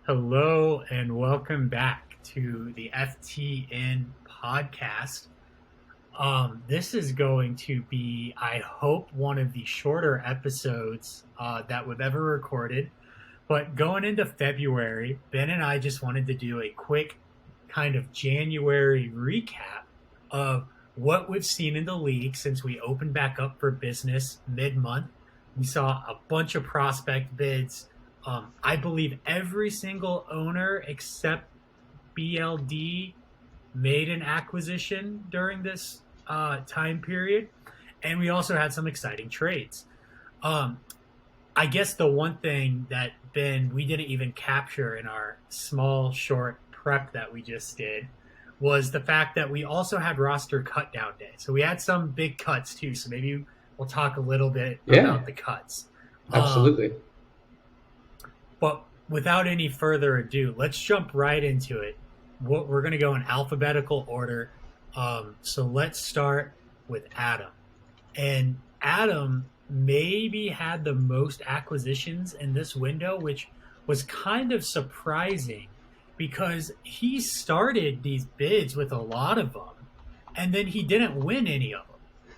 Hello and welcome back to the FTN podcast. This is going to be, I hope, one of the shorter episodes that we've ever recorded. But going into February, Ben and I just wanted to do a quick kind of January recap of what we've seen in the league since we opened back up for business mid-month. We saw a bunch of prospect bids. I believe every single owner except BLD made an acquisition during this time period. And we also had some exciting trades. I guess the one thing that, Ben, we didn't even capture in our small, short prep that we just did was the fact that we also had roster cut down day. So we had some big cuts too. So maybe we'll talk a little bit about the cuts. Absolutely. But without any further ado, let's jump right into it. We're going to go in alphabetical order. So let's start with Adam. And Adam maybe had the most acquisitions in this window, which was kind of surprising because he started these bids with a lot of them, and then he didn't win any of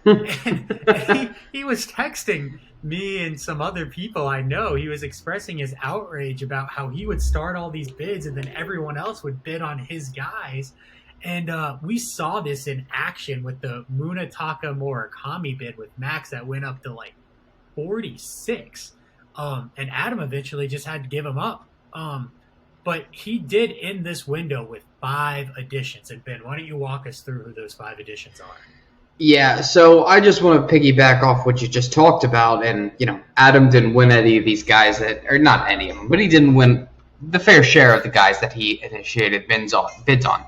them. and he was texting me and some other people I know. He was expressing his outrage about how he would start all these bids and then everyone else would bid on his guys. And we saw this in action with the Munetaka Murakami bid with Max that went up to like 46. And Adam eventually just had to give him up. But he did end this window with 5 additions. And Ben, why don't you walk us through who those 5 additions are? Yeah, so I just want to piggyback off what you just talked about. And, Adam didn't win any of these guys or not any of them, but he didn't win the fair share of the guys that he initiated bids on.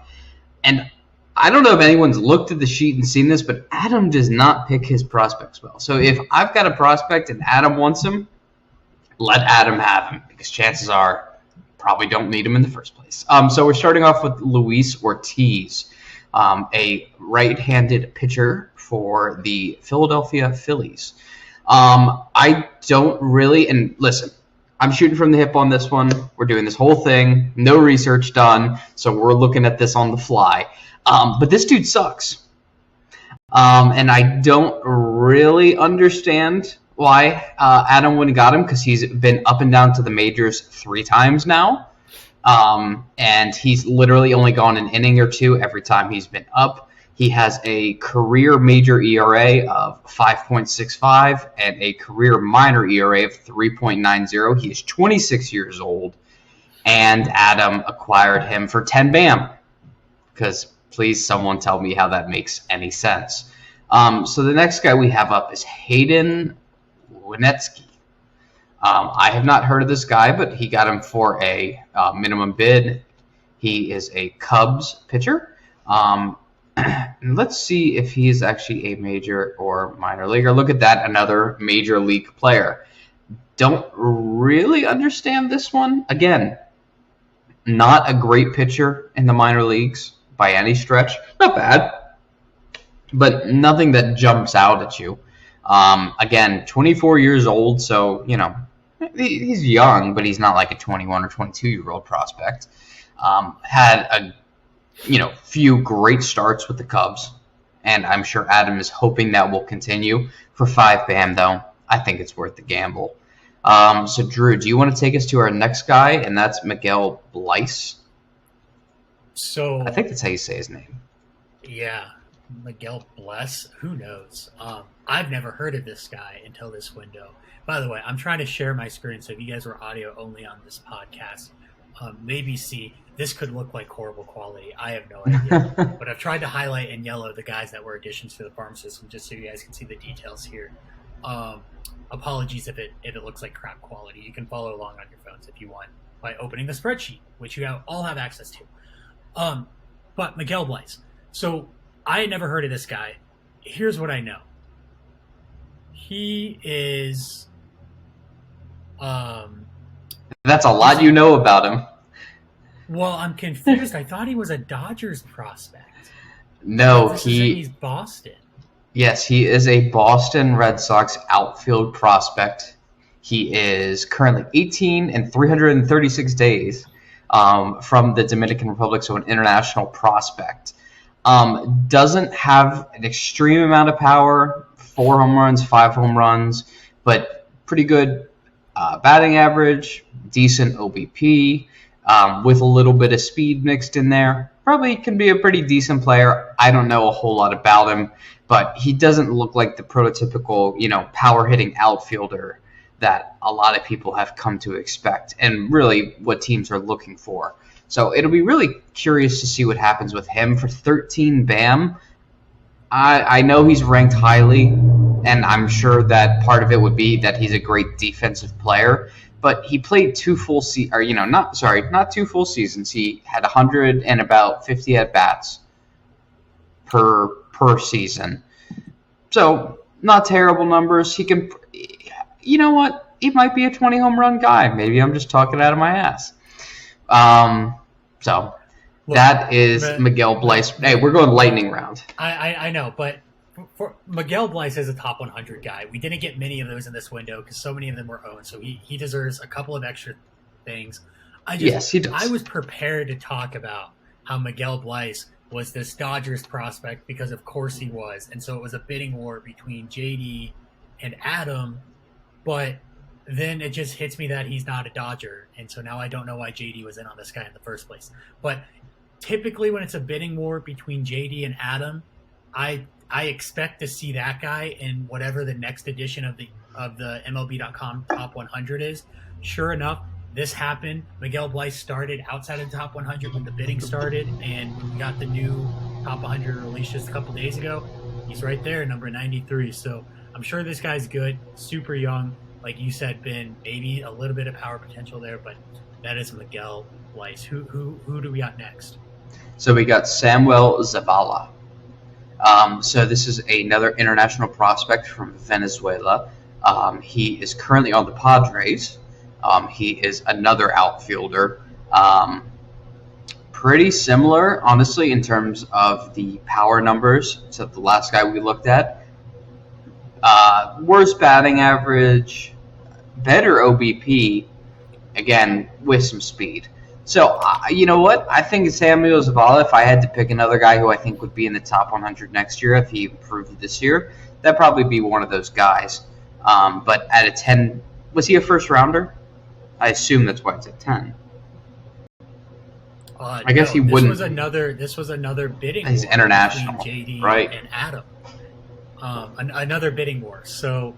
And I don't know if anyone's looked at the sheet and seen this, but Adam does not pick his prospects well. So if I've got a prospect and Adam wants him, let Adam have him, because chances are probably don't need him in the first place. So we're starting off with Luis Ortiz, a right-handed pitcher for the Philadelphia Phillies. I don't really, and listen, I'm shooting from the hip on this one. We're doing this whole thing, no research done, so we're looking at this on the fly. But this dude sucks. And I don't really understand why Adam wouldn't got him, because he's been up and down to the majors 3 times now. And he's literally only gone an inning or 2 every time he's been up. He has a career major ERA of 5.65 and a career minor ERA of 3.90. He is 26 years old, and Adam acquired him for 10 BAM. Because please, someone tell me how that makes any sense. So the next guy we have up is Hayden Wienetzky. I have not heard of this guy, but he got him for a minimum bid. He is a Cubs pitcher. And let's see if he is actually a major or minor leaguer. Look at that, another major league player. Don't really understand this one. Again, not a great pitcher in the minor leagues by any stretch. Not bad, but nothing that jumps out at you. Again, 24 years old, so, he's young, but he's not like a 21 or 22-year-old prospect. Had a few great starts with the Cubs, and I'm sure Adam is hoping that will continue. For 5 BAM, though, I think it's worth the gamble. So, Drew, do you want to take us to our next guy, and that's Miguel Bleis? So I think that's how you say his name. Yeah, Miguel Bleis. Who knows? I've never heard of this guy until this window. By the way, I'm trying to share my screen, so if you guys were audio only on this podcast, maybe see, this could look like horrible quality. I have no idea. But I've tried to highlight in yellow the guys that were additions to the farm system, just so you guys can see the details here. Apologies if it looks like crap quality. You can follow along on your phones if you want by opening the spreadsheet, which you all have access to. But Miguel Bleis. So I had never heard of this guy. Here's what I know. He is... That's a lot you know about him. Well, I'm confused. I thought he was a Dodgers prospect. No, he's Boston. Yes, he is a Boston Red Sox outfield prospect. He is currently 18 and 336 days. from the Dominican Republic, so an international prospect. Doesn't have an extreme amount of power, 4 home runs, 5 home runs, but pretty good batting average, decent OBP, with a little bit of speed mixed in there. Probably can be a pretty decent player. I don't know a whole lot about him, but he doesn't look like the prototypical, power-hitting outfielder that a lot of people have come to expect, and really what teams are looking for. So it'll be really curious to see what happens with him. For 13 BAM, I know he's ranked highly, and I'm sure that part of it would be that he's a great defensive player. But he played 2 full seasons, or not 2 full seasons. He had 100 and about 50 at bats per season. So not terrible numbers. He can, you know what? He might be a 20 home run guy. Maybe I'm just talking out of my ass. So that is Miguel Bleis. Hey, we're going lightning round. I know, but for Miguel Bleis is a top 100 guy. We didn't get many of those in this window because so many of them were owned. So he deserves a couple of extra things. Yes, he does. I was prepared to talk about how Miguel Bleis was this Dodgers prospect because of course he was. And so it was a bidding war between JD and Adam. But then it just hits me that he's not a Dodger. And so now I don't know why JD was in on this guy in the first place. But typically when it's a bidding war between JD and Adam, I expect to see that guy in whatever the next edition of the MLB.com Top 100 is. Sure enough, this happened. Miguel Bleis started outside of the Top 100 when the bidding started, and we got the new Top 100 released just a couple days ago. He's right there, number 93. So I'm sure this guy's good, super young. Like you said, Ben, maybe a little bit of power potential there, but that is Miguel Bleis. Who do we got next? So we got Samuel Zavala. So this is another international prospect from Venezuela. He is currently on the Padres. He is another outfielder. Pretty similar, honestly, in terms of the power numbers to the last guy we looked at. Worse batting average, better OBP, again, with some speed. So, you know what? I think Samuel Zavala, if I had to pick another guy who I think would be in the top 100 next year if he improved this year, that'd probably be one of those guys. But at a 10, was he a first rounder? I assume that's why it's at 10. I guess he wouldn't. This was another bidding He's war international, between JD right? and Adam. Another bidding war. So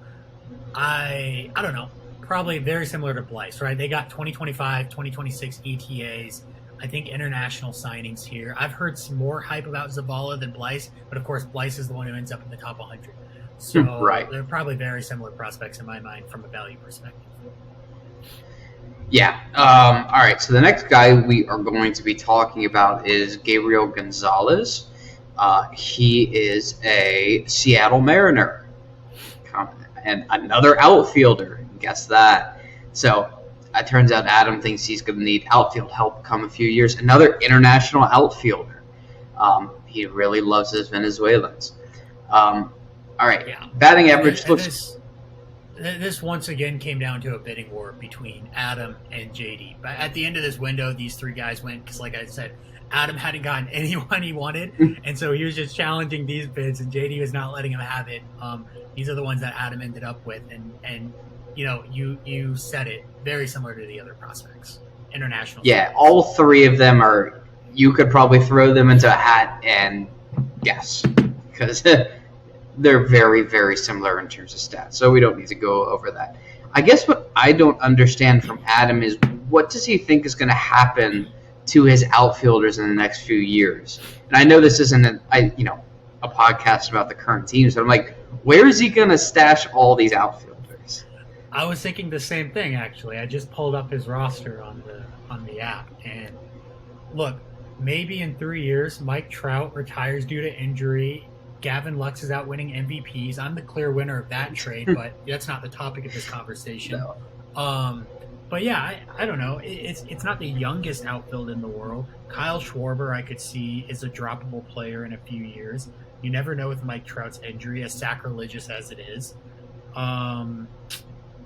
I don't know. Probably very similar to Bleis, right? They got 2025, 2026 ETAs. I think international signings here. I've heard some more hype about Zavala than Bleis, but of course Bleis is the one who ends up in the top 100. So right. They're probably very similar prospects in my mind from a value perspective. Yeah. All right. So the next guy we are going to be talking about is Gabriel Gonzalez. He is a Seattle Mariner and another outfielder. Guess that. So it turns out Adam thinks he's going to need outfield help come a few years. Another international outfielder. He really loves his Venezuelans. All right. Yeah. Batting average looks. This once again came down to a bidding war between Adam and JD. But at the end of this window, these three guys went because, like I said, Adam hadn't gotten anyone he wanted, and so he was just challenging these bids, and JD was not letting him have it. These are the ones that Adam ended up with, and you know, you said it, very similar to the other prospects, international. Yeah, all three of them are. You could probably throw them into a hat and guess because. They're very, very similar in terms of stats, so we don't need to go over that. I guess what I don't understand from Adam is what does he think is going to happen to his outfielders in the next few years? And I know this isn't a podcast about the current teams, but I'm like, where is he going to stash all these outfielders? I was thinking the same thing, actually. I just pulled up his roster on the app, and look, maybe in 3 years, Mike Trout retires due to injury. Gavin Lux is out winning MVPs. I'm the clear winner of that trade, but that's not the topic of this conversation. No. But yeah, I don't know. It's not the youngest outfield in the world. Kyle Schwarber, I could see, is a droppable player in a few years. You never know with Mike Trout's injury, as sacrilegious as it is.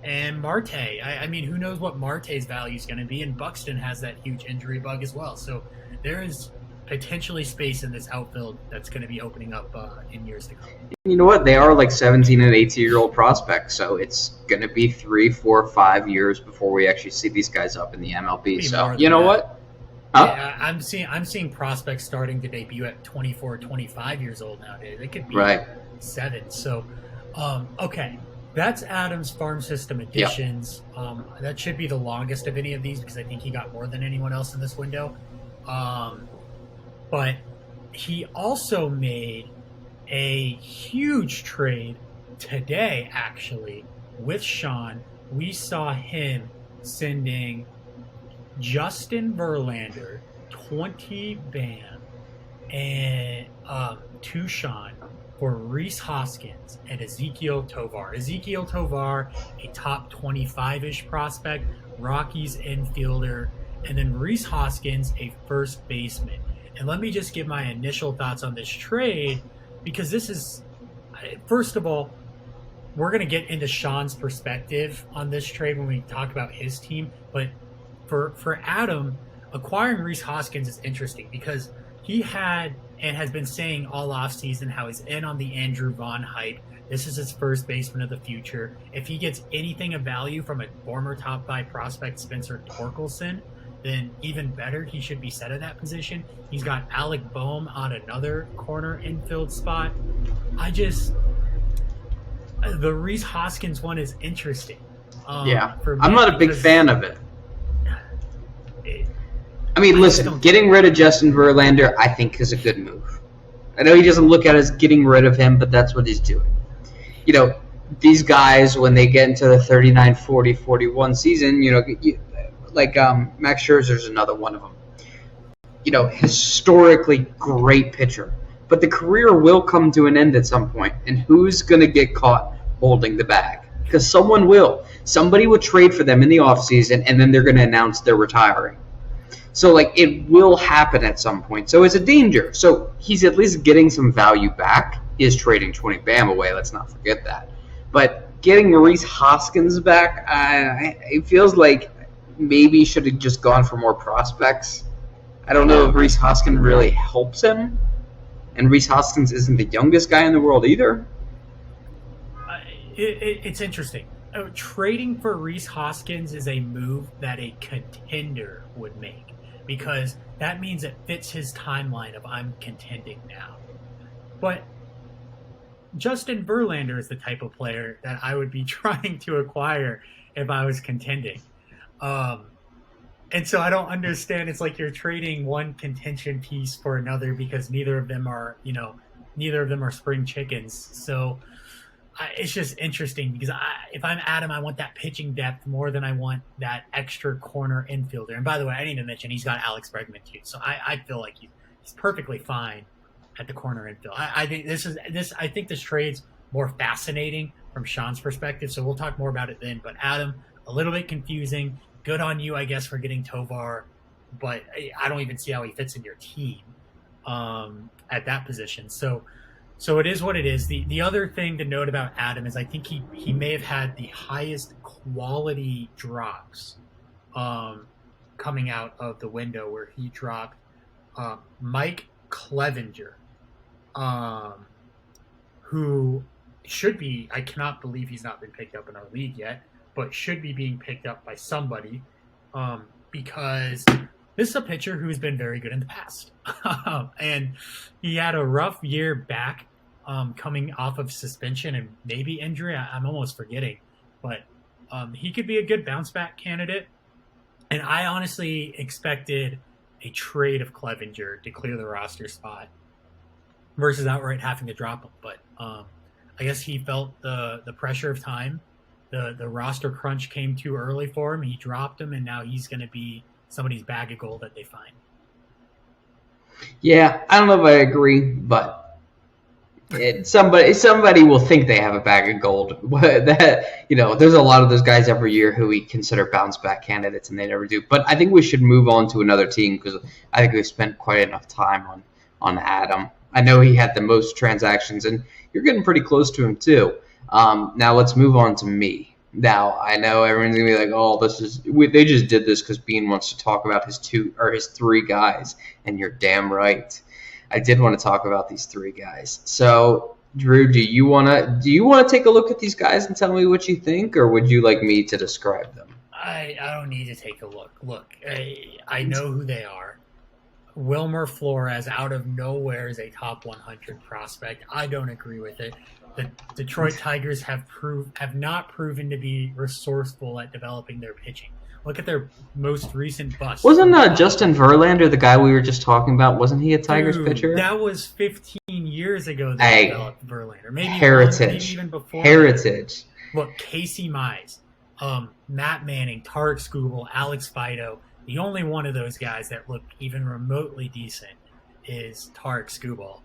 and Marte. I mean, who knows what Marte's value is going to be? And Buxton has that huge injury bug as well. So there is potentially space in this outfield that's going to be opening up in years to come. You know what? They are like 17 and 18-year-old prospects, so it's going to be 3, 4, 5 years before we actually see these guys up in the MLB. So you know what? Huh? Yeah, I'm seeing prospects starting to debut at 24, 25 years old nowadays. It could be 7. So, okay. That's Adam's farm system additions. Yep. That should be the longest of any of these because I think he got more than anyone else in this window. But he also made a huge trade today, actually, with Sean. We saw him sending Justin Verlander, 20 BAM, and to Sean for Rhys Hoskins and Ezequiel Tovar. Ezequiel Tovar, a top 25-ish prospect, Rockies infielder, and then Rhys Hoskins, a first baseman. And let me just give my initial thoughts on this trade, because this is, first of all, we're going to get into Sean's perspective on this trade when we talk about his team. But for Adam, acquiring Rhys Hoskins is interesting because he had and has been saying all offseason how he's in on the Andrew Vaughn hype. This is his first baseman of the future. If he gets anything of value from a former top 5 prospect, Spencer Torkelson, then even better, he should be set at that position. He's got Alec Boehm on another corner infield spot. The Rhys Hoskins one is interesting. I'm not a big fan of it. I mean, listen, getting rid of Justin Verlander, I think, is a good move. I know he doesn't look at it as getting rid of him, but that's what he's doing. You know, these guys, when they get into the 39, 40, 41 season, Max Scherzer's another one of them. You know, historically great pitcher. But the career will come to an end at some point, and who's going to get caught holding the bag? Because someone will. Somebody will trade for them in the offseason, and then they're going to announce they're retiring. So, it will happen at some point. So, it's a danger. So, he's at least getting some value back. He is trading 20 BAM away. Let's not forget that. But getting Rhys Hoskins back, it feels like maybe should have just gone for more prospects. I don't know if Rhys Hoskins really helps him. And Rhys Hoskins isn't the youngest guy in the world either. It's interesting. Trading for Rhys Hoskins is a move that a contender would make because that means it fits his timeline of I'm contending now. But Justin Verlander is the type of player that I would be trying to acquire if I was contending. And so I don't understand. It's like you're trading one contention piece for another because neither of them are spring chickens. So it's just interesting because if I'm Adam, I want that pitching depth more than I want that extra corner infielder. And by the way, I need to mention he's got Alex Bregman too. So I feel like he's perfectly fine at the corner infield. I think I think this trade's more fascinating from Sean's perspective. So we'll talk more about it then. But Adam, a little bit confusing. Good on you, I guess, for getting Tovar, but I don't even see how he fits in your team at that position. So it is what it is. The other thing to note about Adam is I think he may have had the highest quality drops coming out of the window where he dropped Mike Clevenger, who should be, I cannot believe he's not been picked up in our league yet, but should be being picked up by somebody because this is a pitcher who's been very good in the past. And he had a rough year back coming off of suspension and maybe injury. I'm almost forgetting. But he could be a good bounce-back candidate. And I honestly expected a trade of Clevenger to clear the roster spot versus outright having to drop him. But I guess he felt the pressure of time. The roster crunch came too early for him. He dropped him, and now he's going to be somebody's bag of gold that they find. Yeah, I don't know if I agree, but somebody will think they have a bag of gold. There's a lot of those guys every year who we consider bounce back candidates, and they never do. But I think we should move on to another team because I think we've spent quite enough time on Adam. I know he had the most transactions, and you're getting pretty close to him too. Now let's move on to me. Now, I know everyone's going to be like, oh, they just did this because Bean wants to talk about his three guys, and you're damn right. I did want to talk about these three guys. So, Drew, do you want to take a look at these guys and tell me what you think, or would you like me to describe them? I don't need to take a look. Look, I know who they are. Wilmer Flores, out of nowhere, is a top 100 prospect. I don't agree with it. The Detroit Tigers have not proven to be resourceful at developing their pitching. Look at their most recent bust. Wasn't Justin Verlander the guy we were just talking about? Wasn't he a Tigers pitcher? That was 15 years ago they developed Verlander. Maybe Heritage. Maybe even before. Heritage. Look, Casey Mize, Matt Manning, Tarek Skubal, Alex Fido. The only one of those guys that look even remotely decent is Tarek Skubal.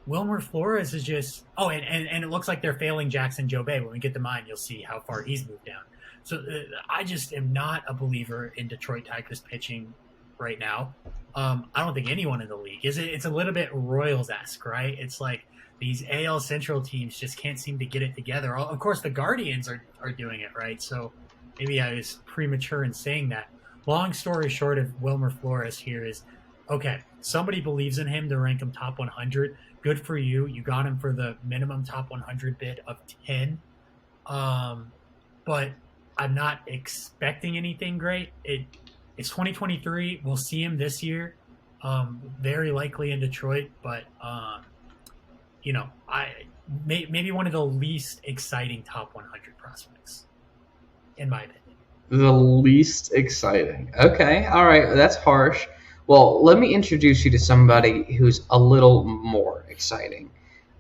Wilmer Flores is just – and it looks like they're failing Jackson Jobey. When we get to mine, you'll see how far he's moved down. So I just am not a believer in Detroit Tigers pitching right now. I don't think anyone in the league is. It's a little bit Royals-esque, right? It's like these AL Central teams just can't seem to get it together. Of course, the Guardians are doing it, right? So maybe I was premature in saying that. Long story short of Wilmer Flores here is, okay, somebody believes in him to rank him top 100. Good for you. You got him for the minimum top 100 bid of 10. But I'm not expecting anything great. It's 2023. We'll see him this year. Very likely in Detroit, but maybe one of the least exciting top 100 prospects, in my opinion. The least exciting. Okay, all right, that's harsh. Well, let me introduce you to somebody who's a little more exciting.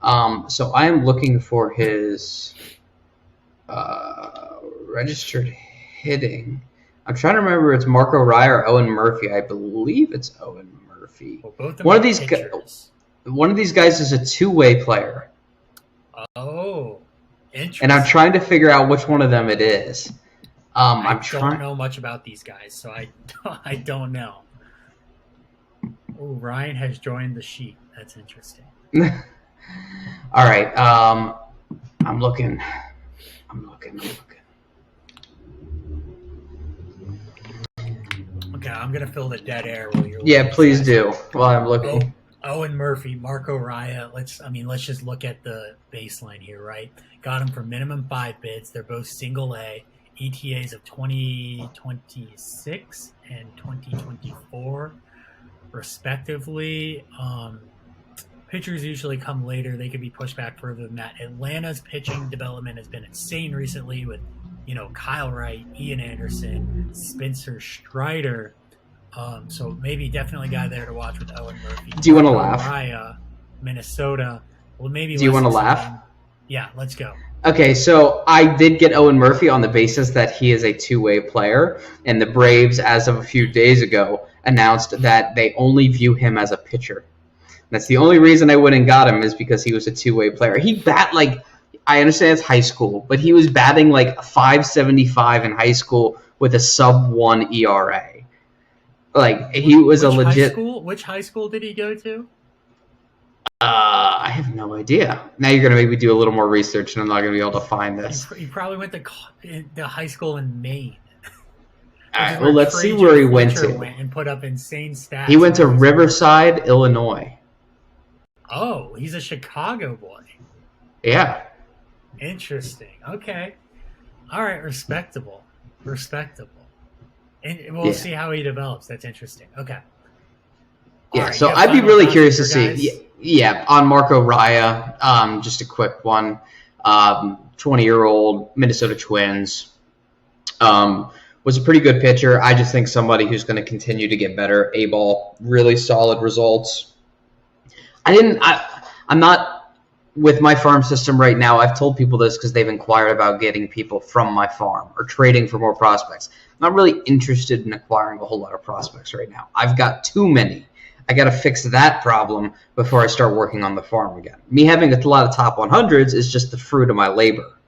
So I am looking for his registered hitting. I'm trying to remember if it's Marco Rye or Owen Murphy. I believe it's Owen Murphy. Well, both of one of these guys is a two-way player. Oh, interesting. And I'm trying to figure out which one of them it is. I don't know much about these guys, so I don't know. Oh, Ryan has joined the sheet. That's interesting. All right. I'm looking. Okay, I'm gonna fill the dead air while you're. Yeah, please do. While I'm looking. Owen Murphy, Marco Raya. Let's just look at the baseline here, right? Got him for minimum 5 bids. They're both single A. ETAs of 2026 and 2024, respectively. Pitchers usually come later. They could be pushed back further than that. Atlanta's pitching development has been insane recently with, Kyle Wright, Ian Anderson, Spencer Strider. So maybe definitely a guy there to watch with Owen Murphy. Do you want to laugh? Raya, Minnesota. Well, maybe. Do you want to laugh? Yeah, let's go. Okay, so I did get Owen Murphy on the basis that he is a two-way player, and the Braves, as of a few days ago, announced that they only view him as a pitcher. That's the only reason I went and got him is because he was a two-way player. He I understand it's high school, but he was batting like .575 in high school with a sub-1 ERA. Like, he was a legit... Which high school did he go to? I have no idea. Now you're going to make me do a little more research, and I'm not going to be able to find this. He probably went to the high school in Maine. All right, well, let's see where he went to. And put up insane stats. He went to Riverside, Illinois. Oh, he's a Chicago boy. Yeah. Interesting. Okay. All right, respectable. And we'll see how he develops. That's interesting. Okay. Yeah, so I'd be really curious to see. Yeah, on Marco Raya, just a quick one. 20-year-old Minnesota Twins. Was a pretty good pitcher. I just think somebody who's going to continue to get better. A-ball, really solid results. I'm not with my farm system right now. I've told people this because they've inquired about getting people from my farm or trading for more prospects. I'm not really interested in acquiring a whole lot of prospects right now. I've got too many. I got to fix that problem before I start working on the farm again. Me having a lot of top 100s is just the fruit of my labor.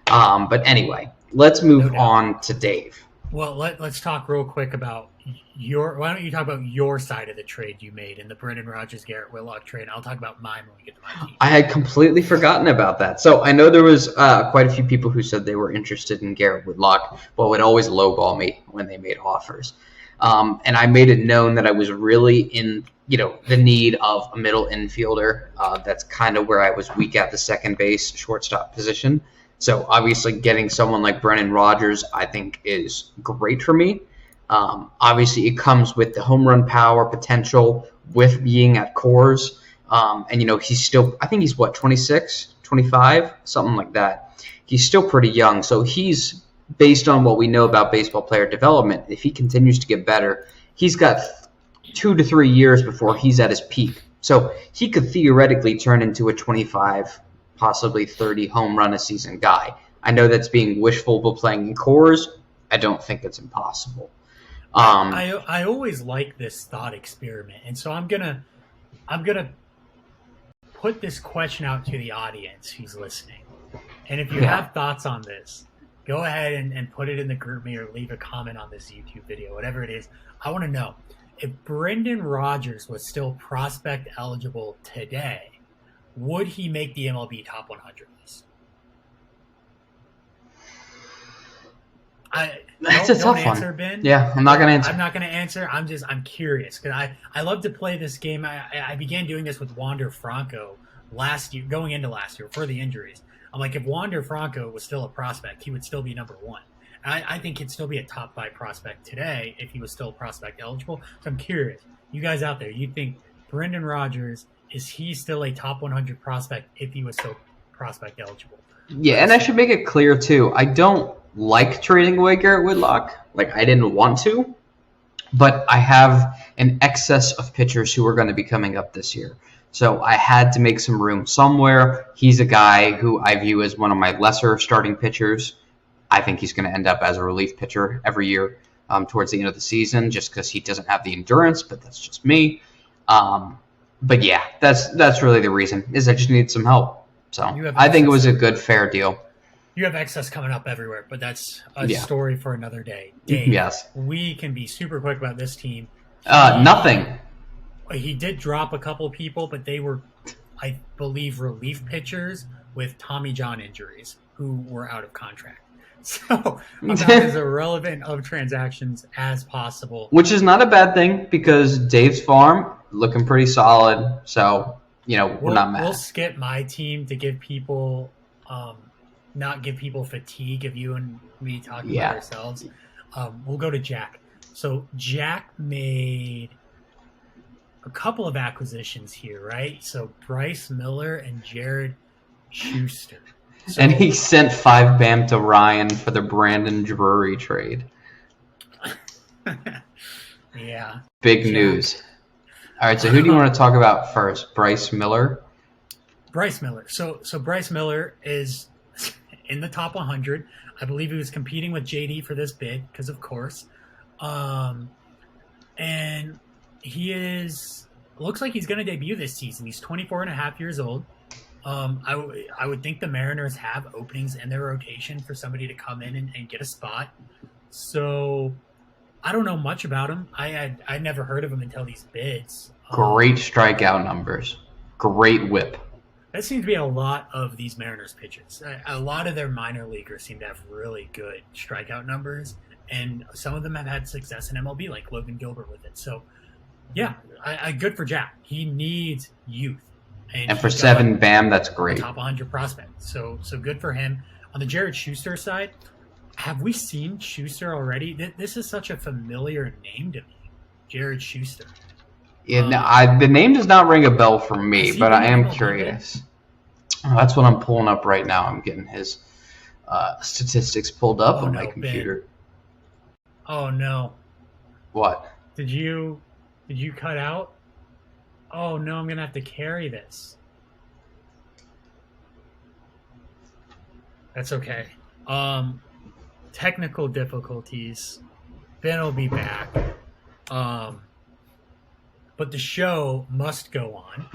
But anyway, let's move on to Dave. Well, let's talk real quick about your. Why don't you talk about your side of the trade you made in the Brendan Rodgers Garrett Whitlock trade? I'll talk about mine when we get to my team. I had completely forgotten about that. So I know there was quite a few people who said they were interested in Garrett Whitlock, but would always lowball me when they made offers. And I made it known that I was really in, the need of a middle infielder. That's kind of where I was weak at the second base shortstop position. So obviously getting someone like Brendan Rodgers, I think, is great for me. Obviously, it comes with the home run power potential with being at Coors. And, he's still, I think he's 26, 25, something like that. He's still pretty young. So he's, based on what we know about baseball player development, if he continues to get better, he's got 2 to 3 years before he's at his peak. So he could theoretically turn into a 25, possibly 30 home run a season guy. I know that's being wishful, but playing in Coors, I don't think it's impossible. I always like this thought experiment, and so I'm gonna put this question out to the audience who's listening. And if you have thoughts on this, go ahead and put it in the group me or leave a comment on this YouTube video, whatever it is. I want to know if Brendan Rodgers was still prospect eligible today, would he make the MLB top 100 list? That's a tough answer, one. Ben. Yeah, I'm not going to answer. I'm not going to answer. I'm curious because I love to play this game. I began doing this with Wander Franco last year, going into last year before the injuries. I'm like, if Wander Franco was still a prospect, he would still be number one. I think he'd still be a top 5 prospect today if he was still prospect eligible. So I'm curious, you guys out there, you think Brendan Rodgers, is he still a top 100 prospect if he was still prospect eligible? Yeah, and I should make it clear too, I don't like trading away Garrett Whitlock. Like, I didn't want to, but I have an excess of pitchers who are going to be coming up this year. So I had to make some room somewhere. He's a guy who I view as one of my lesser starting pitchers. I think he's going to end up as a relief pitcher every year towards the end of the season just because he doesn't have the endurance, but that's just me. But yeah, that's really the reason, is I just need some help. So I think it was a good, fair deal. You have excess coming up everywhere, but that's a story for another day. Dave, yes. We can be super quick about this team. Nothing. He did drop a couple people, but they were, I believe, relief pitchers with Tommy John injuries who were out of contract. So about as irrelevant of transactions as possible. Which is not a bad thing because Dave's farm looking pretty solid. So, we're not mad. We'll skip my team to give people, not give people fatigue of you and me talking about ourselves. We'll go to Jack. So Jack made a couple of acquisitions here, right? So Bryce Miller and Jared Schuster. So, and he sent 5 BAM to Ryan for the Brandon Drury trade. Yeah. Big news. All right, so who do you want to talk about first? Bryce Miller? Bryce Miller. So Bryce Miller is in the top 100. I believe he was competing with JD for this bid because, of course. And he looks like he's going to debut this season. He's 24 and a half years old. I would think the Mariners have openings in their rotation for somebody to come in and get a spot. So I don't know much about him. I'd never heard of him until these bids. Great strikeout numbers. Great whip. That seems to be a lot of these Mariners pitchers. A lot of their minor leaguers seem to have really good strikeout numbers, and some of them have had success in MLB, like Logan Gilbert with it. So, yeah, good for Jack. He needs youth. And for 7 BAM, that's great. Top 100 prospect. So good for him. On the Jared Schuster side, have we seen Schuster already? This is such a familiar name to me, Jared Schuster. Yeah, the name does not ring a bell for me, but I am curious. That's what I'm pulling up right now. I'm getting his statistics pulled up on my computer. Ben. Oh, no. What? Did you cut out? Oh, no, I'm going to have to carry this. That's okay. Technical difficulties. Ben will be back. But the show must go on.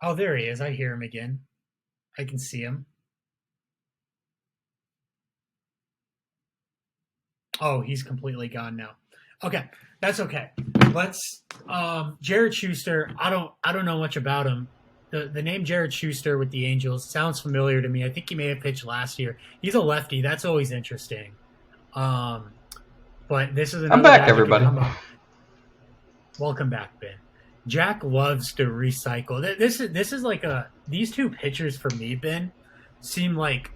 Oh, there he is. I hear him again. I can see him. Oh, he's completely gone now. Okay, that's okay. Let's Jared Schuster. I don't know much about him. The name Jared Schuster with the Angels sounds familiar to me. I think he may have pitched last year. He's a lefty. That's always interesting. Um, but this is I'm another back, guy that could everybody. come up. Welcome back, Ben. Jack loves to recycle. This is like a these two pitchers for me, Ben, seem like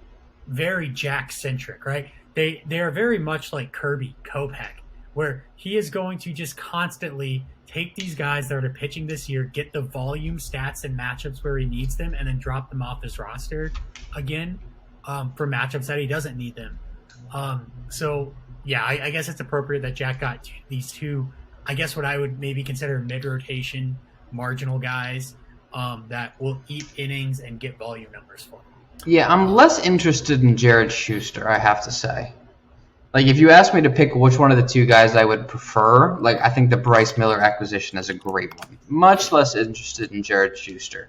very Jack centric, right? They are very much like Kirby Kopech, where he is going to just constantly take these guys that are pitching this year, get the volume stats and matchups where he needs them, and then drop them off his roster again for matchups that he doesn't need them. So yeah, I guess it's appropriate that Jack got these two. I guess what I would maybe consider mid rotation marginal guys that will eat innings and get volume numbers for him. Yeah, I'm less interested in Jared Schuster, I have to say. Like, if you ask me to pick which one of the two guys I would prefer, like, I think the Bryce Miller acquisition is a great one. Much less interested in Jared Schuster.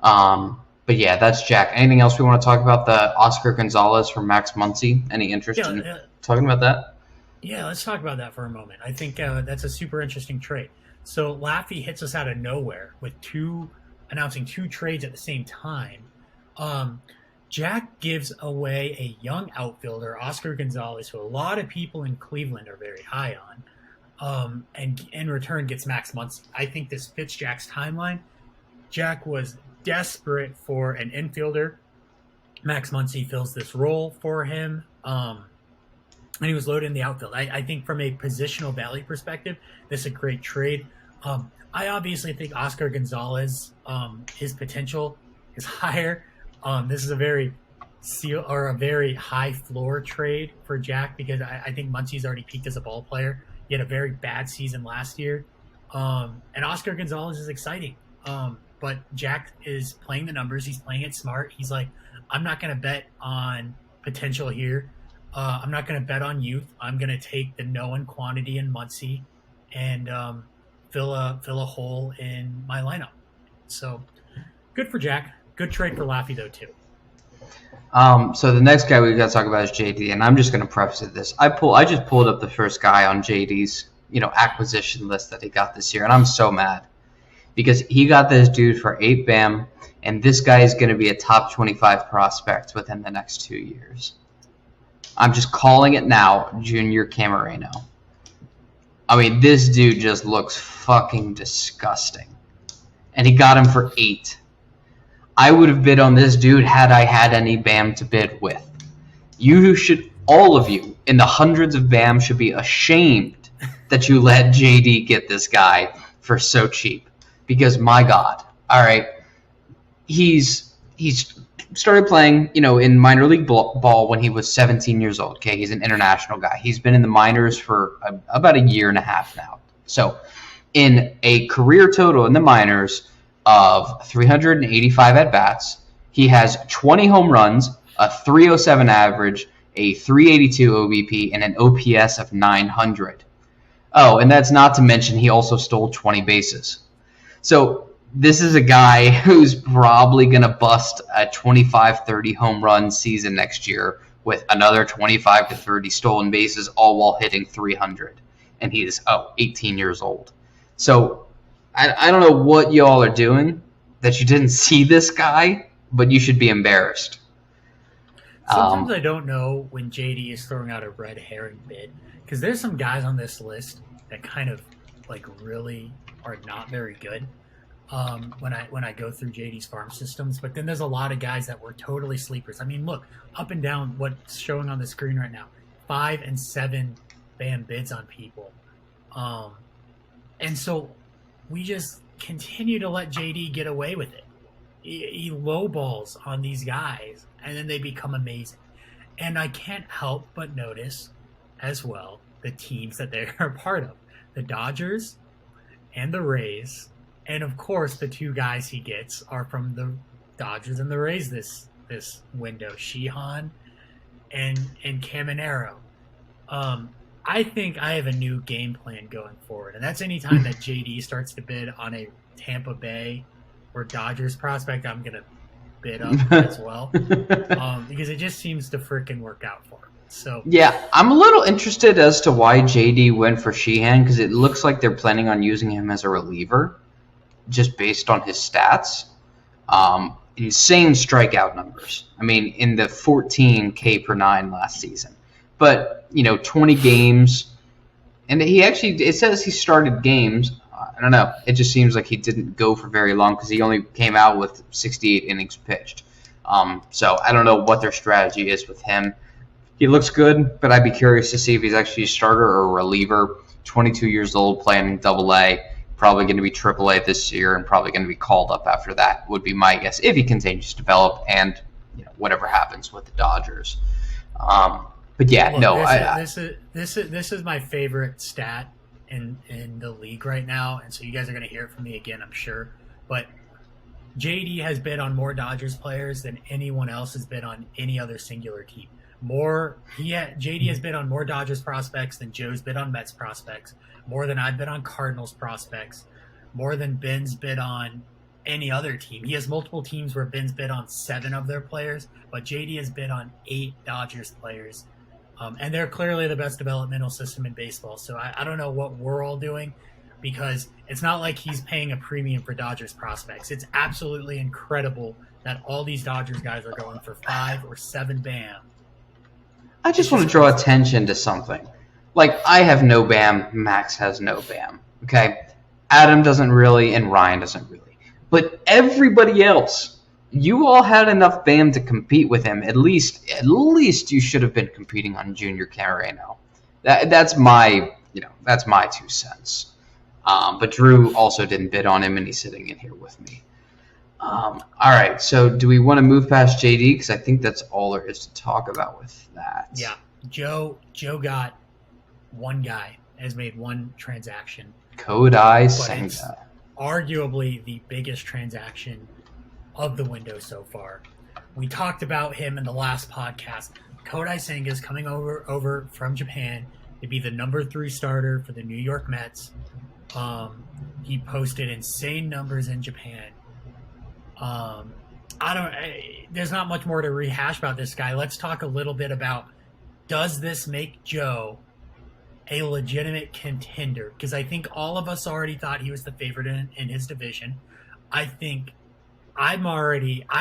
But yeah, that's Jack. Anything else we want to talk about? The Oscar Gonzalez from Max Muncy? Any interest in talking about that? Yeah, let's talk about that for a moment. I think that's a super interesting trade. So Laffy hits us out of nowhere with announcing two trades at the same time. Jack gives away a young outfielder, Oscar Gonzalez, who a lot of people in Cleveland are very high on, and in return gets Max Muncy. I think this fits Jack's timeline. Jack was desperate for an infielder. Max Muncy fills this role for him, and he was loaded in the outfield. I think from a positional value perspective, this is a great trade. I obviously think Oscar Gonzalez, his potential is higher. This is a very high floor trade for Jack because I think Muncy's already peaked as a ball player. He had a very bad season last year, and Oscar Gonzalez is exciting. But Jack is playing the numbers. He's playing it smart. He's like, I'm not going to bet on potential here. I'm not going to bet on youth. I'm going to take the known quantity in Muncy and fill a hole in my lineup. So good for Jack. Good trade for Laffy, though, too. So the next guy we got to talk about is JD, and I'm just going to preface it this. I just pulled up the first guy on JD's acquisition list that he got this year, and I'm so mad because he got this dude for 8 BAM, and this guy is going to be a top 25 prospect within the next 2 years. I'm just calling it now, Junior Camareno. I mean, this dude just looks fucking disgusting. And he got him for 8. I would have bid on this dude had I had any BAM to bid with. All of you in the hundreds of BAM should be ashamed that you let JD get this guy for so cheap. Because my God, all right, he's started playing, in minor league ball when he was 17 years old. Okay, he's an international guy. He's been in the minors for about a year and a half now. So, in a career total in the minors of 385 at bats, he has 20 home runs, a 307 average, a 382 OBP, and an OPS of 900. Oh, and that's not to mention he also stole 20 bases. So this is a guy who's probably going to bust a 25-30 home run season next year with another 25 to 30 stolen bases, all while hitting 300. And he's 18 years old. So I don't know what y'all are doing that you didn't see this guy, but you should be embarrassed. Sometimes I don't know when JD is throwing out a red herring bid because there's some guys on this list that kind of really are not very good when I go through JD's farm systems. But then there's a lot of guys that were totally sleepers. I mean, look, up and down what's showing on the screen right now, 5 and 7 BAM bids on people. And so we just continue to let JD get away with it. He lowballs on these guys, and then they become amazing. And I can't help but notice as well the teams that they are part of. The Dodgers and the Rays. And, of course, the two guys he gets are from the Dodgers and the Rays this window, Sheehan and Caminero. I think I have a new game plan going forward, and that's anytime that JD starts to bid on a Tampa Bay or Dodgers prospect, I'm going to bid up as well, because it just seems to freaking work out for him. So yeah, I'm a little interested as to why JD went for Sheehan, because it looks like they're planning on using him as a reliever, just based on his stats. Insane strikeout numbers. I mean, in the 14 K per 9 last season. But 20 games, and it says he started games. I don't know. It just seems like he didn't go for very long because he only came out with 68 innings pitched. So I don't know what their strategy is with him. He looks good, but I'd be curious to see if he's actually a starter or a reliever. 22 years old, playing in Double-A, probably going to be Triple-A this year, and probably going to be called up after that, would be my guess, if he continues to develop and whatever happens with the Dodgers. But yeah, look, no. This is my favorite stat in the league right now, and so you guys are going to hear it from me again, I'm sure. But JD has bid on more Dodgers players than anyone else has bid on any other singular team. JD has bid on more Dodgers prospects than Joe's bid on Mets prospects, more than I've bid on Cardinals prospects, more than Ben's bid on any other team. He has multiple teams where Ben's bid on 7 of their players, but JD has bid on 8 Dodgers players. And they're clearly the best developmental system in baseball. So I don't know what we're all doing, because it's not like he's paying a premium for Dodgers prospects. It's absolutely incredible that all these Dodgers guys are going for 5 or 7 BAM. I just want to draw attention to something. Like, I have no BAM, Max has no BAM. Okay? Adam doesn't really, and Ryan doesn't really. But everybody else, you all had enough BAM to compete with him. At least you should have been competing on Junior Camarena. That's my 2 cents. But Drew also didn't bid on him, and he's sitting in here with me. All right, so do we want to move past JD? Because I think that's all there is to talk about with that. Yeah, Joe got one guy, has made one transaction. Kodai Senga. Arguably the biggest transaction of the window so far. We talked about him in the last podcast. Kodai Senga is coming over from Japan to be the number 3 starter for the New York Mets. He posted insane numbers in Japan. There's not much more to rehash about this guy. Let's talk a little bit about, does this make Joe a legitimate contender? Because I think all of us already thought he was the favorite in his division. I think I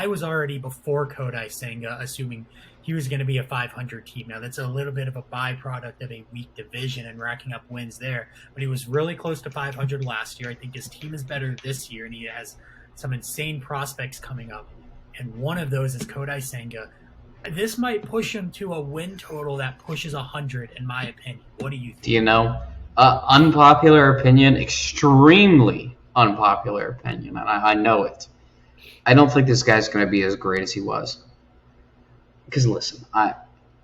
was already before Kodai Senga assuming he was going to be a 500 team. Now that's a little bit of a byproduct of a weak division and racking up wins there, but he was really close to 500 last year. I think his team is better this year, and he has some insane prospects coming up, and one of those is Kodai Senga. This might push him to a win total that pushes 100, in my opinion. What do you think? Do you know? Unpopular opinion, extremely unpopular opinion, and I know it. I don't think this guy's going to be as great as he was. Because listen,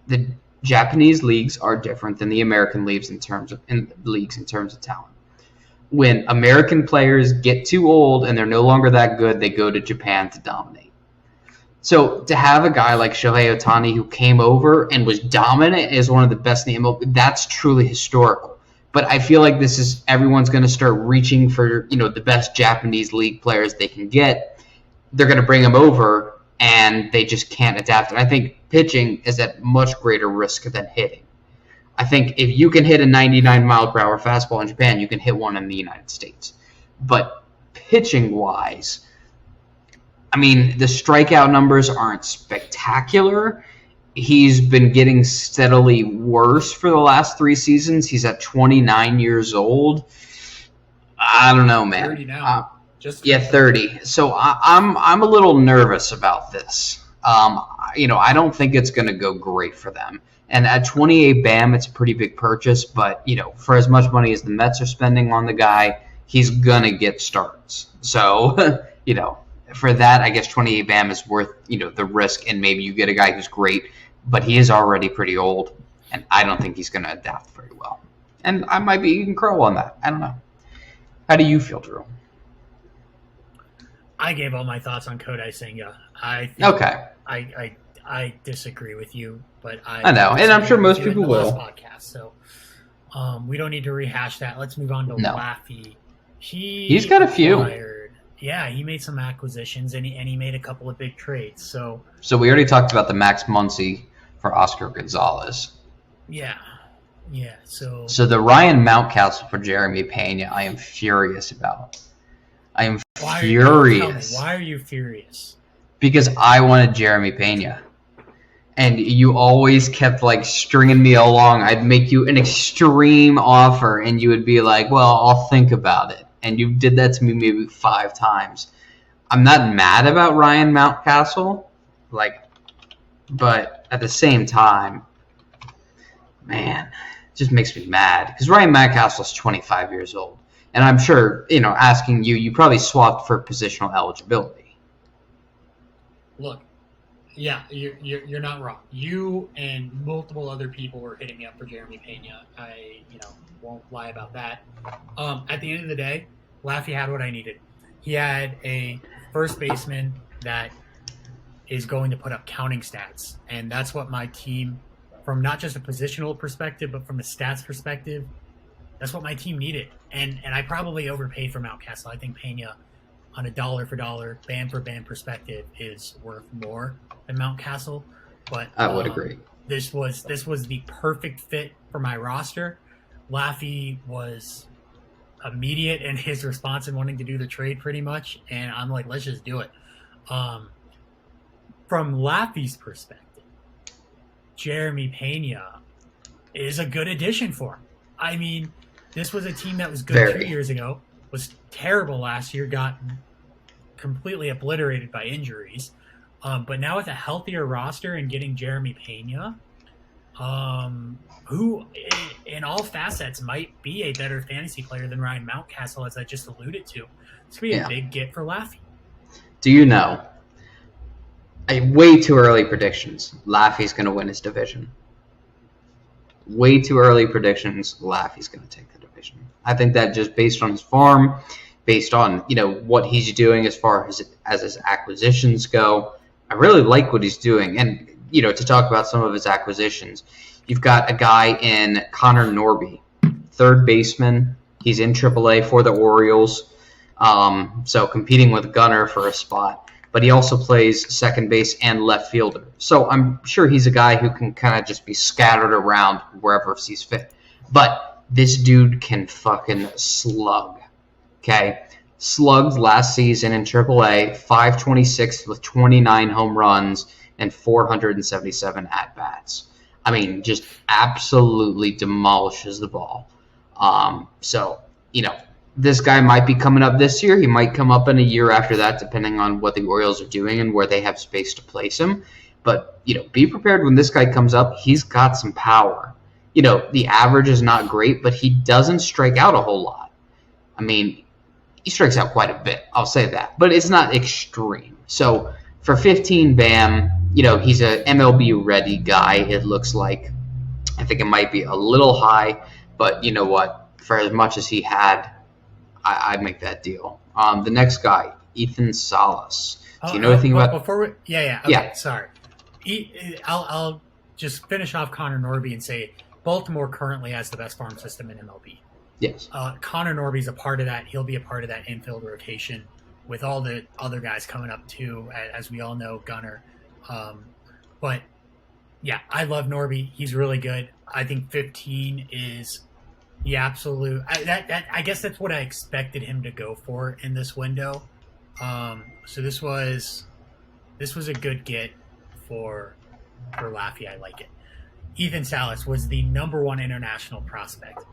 the Japanese leagues are different than the American leagues in terms of talent. When American players get too old and they're no longer that good, they go to Japan to dominate. So to have a guy like Shohei Ohtani who came over and was dominant is one of the best in the MLB, that's truly historical. But I feel like everyone's going to start reaching for the best Japanese league players they can get. They're going to bring them over, and they just can't adapt. And I think pitching is at much greater risk than hitting. I think if you can hit a 99-mile-per-hour fastball in Japan, you can hit one in the United States. But pitching-wise, I mean, the strikeout numbers aren't spectacular. He's been getting steadily worse for the last 3 seasons. He's at 29 years old. I don't know, man. 30 now. 30. So I'm a little nervous about this. I don't think it's going to go great for them. And at 28 BAM, it's a pretty big purchase. But, for as much money as the Mets are spending on the guy, he's going to get starts. So, for that, I guess 28 BAM is worth, the risk. And maybe you get a guy who's great, but he is already pretty old. And I don't think he's going to adapt very well. And I might be eating crow on that. I don't know. How do you feel, Drew? I gave all my thoughts on Kodai Senga. Okay. I disagree with you, but I know, and I'm sure most people will. Podcast, so we don't need to rehash that. Let's move on to Laffy. He's got a few. Yeah, he made some acquisitions and he made a couple of big trades. So we already talked about the Max Muncy for Oscar Gonzalez. yeah, yeah. So the Ryan Mountcastle for Jeremy Pena, I am furious about. I am furious. Why are you furious? Because I wanted Jeremy Pena. And you always kept like stringing me along. I'd make you an extreme offer and you would be like, well, I'll think about it. And you did that to me maybe 5 times. I'm not mad about Ryan Mountcastle, but at the same time, man, it just makes me mad. Because Ryan Mountcastle's 25 years old. And I'm sure, asking you probably swapped for positional eligibility. Look, yeah, you're not wrong. You and multiple other people were hitting me up for Jeremy Pena. I won't lie about that. At the end of the day, Laffy had what I needed. He had a first baseman that is going to put up counting stats, and that's what my team, from not just a positional perspective but from a stats perspective, that's what my team needed. And I probably overpaid for Mountcastle. I think Pena, on a dollar for dollar, band for band perspective, is worth more than Mountcastle. But I would agree. This was the perfect fit for my roster. Laffy was immediate in his response and wanting to do the trade pretty much, and I'm like, let's just do it. From Laffy's perspective, Jeremy Pena is a good addition for him. I mean, this was a team that was good 2 years ago, was terrible last year, got completely obliterated by injuries. But now with a healthier roster and getting Jeremy Pena, who in all facets might be a better fantasy player than Ryan Mountcastle, as I just alluded to, it's going to be a big get for Laffy. Do you know, way too early predictions, Laffy's going to win his division. Way too early predictions, Laffy's going to take the division. I think that just based on his farm, based on what he's doing as far as his acquisitions go, I really like what he's doing. And to talk about some of his acquisitions, you've got a guy in Connor Norby, third baseman. He's in AAA for the Orioles, so competing with Gunnar for a spot. But he also plays second base and left fielder. So I'm sure he's a guy who can kind of just be scattered around wherever he sees fit. But this dude can fucking slug. Okay? Slugged last season in AAA, 526 with 29 home runs and 477 at-bats. I mean, just absolutely demolishes the ball. This guy might be coming up this year. He might come up in a year after that, depending on what the Orioles are doing and where they have space to place him. But, be prepared when this guy comes up. He's got some power. The average is not great, but he doesn't strike out a whole lot. I mean, he strikes out quite a bit. I'll say that. But it's not extreme. So for 15 BAM, he's a MLB-ready guy, it looks like. I think it might be a little high, but you know what? For as much as he had, I'd make that deal. The next guy, Ethan Salas. Do you know anything about? Before we, okay, sorry. I'll just finish off Connor Norby and say Baltimore currently has the best farm system in MLB. Yes. Connor Norby's a part of that. He'll be a part of that infield rotation with all the other guys coming up too, as we all know, Gunnar. But yeah, I love Norby. He's really good. I think 15 is the absolute. I guess that's what I expected him to go for in this window. So this was a good get for Laffy. I like it. Ethan Salas was the number 1 international prospect.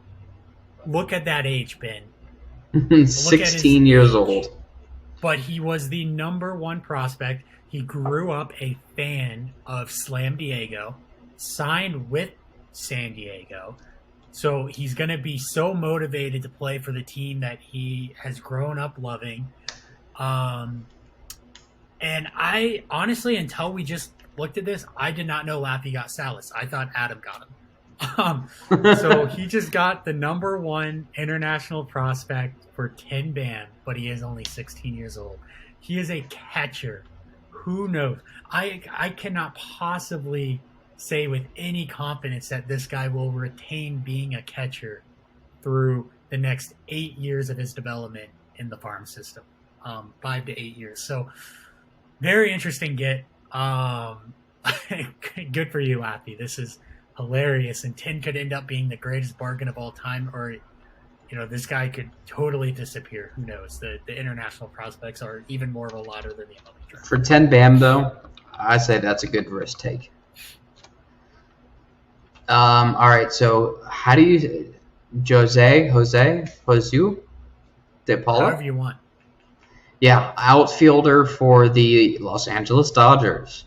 Look at that age, Ben. 16 years old. But he was the number 1 prospect. He grew up a fan of Slam Diego, signed with San Diego. So he's going to be so motivated to play for the team that he has grown up loving. And I honestly, until we just looked at this, I did not know Laffy got Salas. I thought Adam got him. So he just got the number 1 international prospect for 10 BAM, but he is only 16 years old. He is a catcher. Who knows? I cannot possibly say with any confidence that this guy will retain being a catcher through the next 8 years of his development in the farm system. 5 to 8 years. So very interesting get. Good for you, Lappy. This is hilarious. And 10 could end up being the greatest bargain of all time, or this guy could totally disappear. Who knows? The international prospects are even more of a ladder than the MLB draft. For 10 BAM, though, I say that's a good risk take. All right, so how do you... Jose De Paula? However you want. Yeah, outfielder for the Los Angeles Dodgers.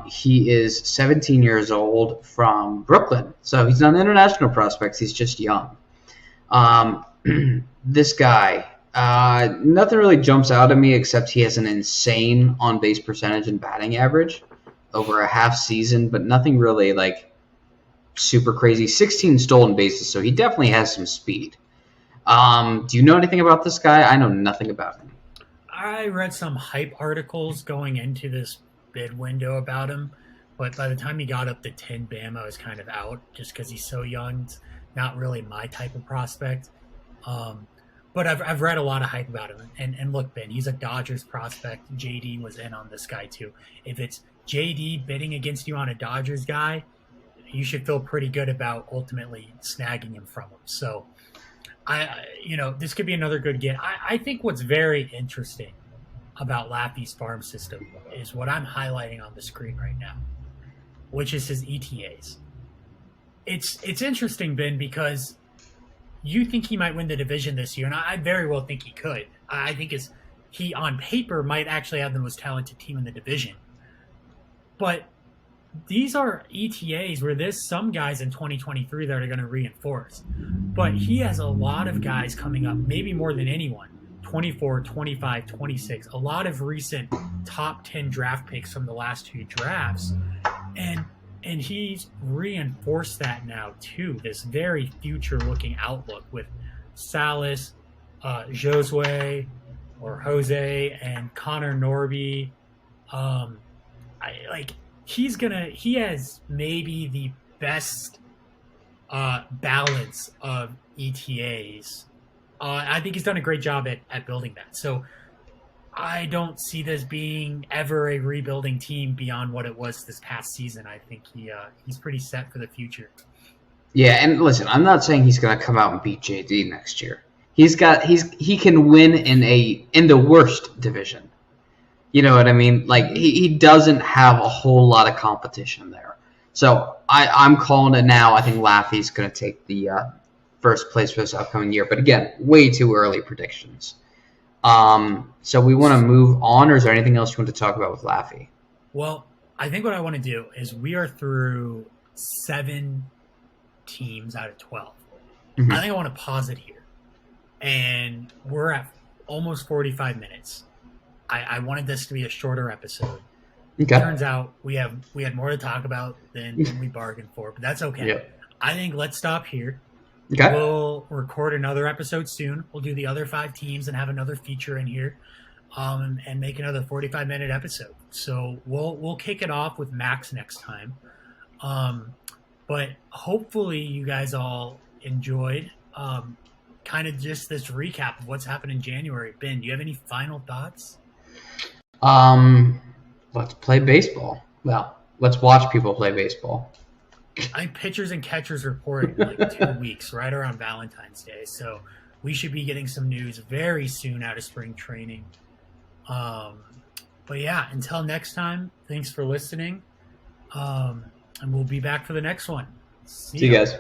He is 17 years old from Brooklyn, so he's not an international prospect. He's just young. This guy, nothing really jumps out at me except he has an insane on-base percentage and batting average over a half season, but nothing really super crazy. 16 stolen bases, so he definitely has some speed. Do you know anything about this guy? I know nothing about him. I read some hype articles going into this bid window about him, but by the time he got up to 10 BAM, I was kind of out just because he's so young. It's not really my type of prospect. But I've read a lot of hype about him. And look, Ben, he's a Dodgers prospect. JD was in on this guy too. If it's JD bidding against you on a Dodgers guy, you should feel pretty good about ultimately snagging him from him. So, this could be another good get. I think what's very interesting about Lappy's farm system is what I'm highlighting on the screen right now, which is his ETAs. It's interesting, Ben, because you think he might win the division this year, and I very well think he could. I think he on paper might actually have the most talented team in the division. But these are ETAs where there's some guys in 2023 that are going to reinforce. But he has a lot of guys coming up, maybe more than anyone, 24, 25, 26, a lot of recent top 10 draft picks from the last two drafts. And he's reinforced that now too, this very future-looking outlook with Salas, Jose, and Connor Norby. He has maybe the best balance of ETAs. I think he's done a great job at building that. So I don't see this being ever a rebuilding team beyond what it was this past season. I think he's pretty set for the future. Yeah, and listen, I'm not saying he's going to come out and beat JD next year. He can win in the worst division. You know what I mean? He doesn't have a whole lot of competition there. So I'm calling it now. I think Laffy's going to take the first place for this upcoming year. But again, way too early predictions. So we want to move on, or is there anything else you want to talk about with Laffy? Well, I think what I want to do is we are through 7 teams out of 12. Mm-hmm. I think I want to pause it here. And we're at almost 45 minutes. I wanted this to be a shorter episode. Okay. Turns out we had more to talk about than we bargained for, but that's okay. Yep. I think let's stop here. Okay. We'll record another episode soon. We'll do the other 5 teams and have another feature in here, and make another 45-minute episode. So we'll kick it off with Max next time. But hopefully you guys all enjoyed kind of just this recap of what's happened in January. Ben, do you have any final thoughts? Let's play baseball. Well, let's watch people play baseball. I think pitchers and catchers report in 2 weeks, right around Valentine's Day. So we should be getting some news very soon out of spring training. But yeah, until next time, thanks for listening. And we'll be back for the next one. See you guys.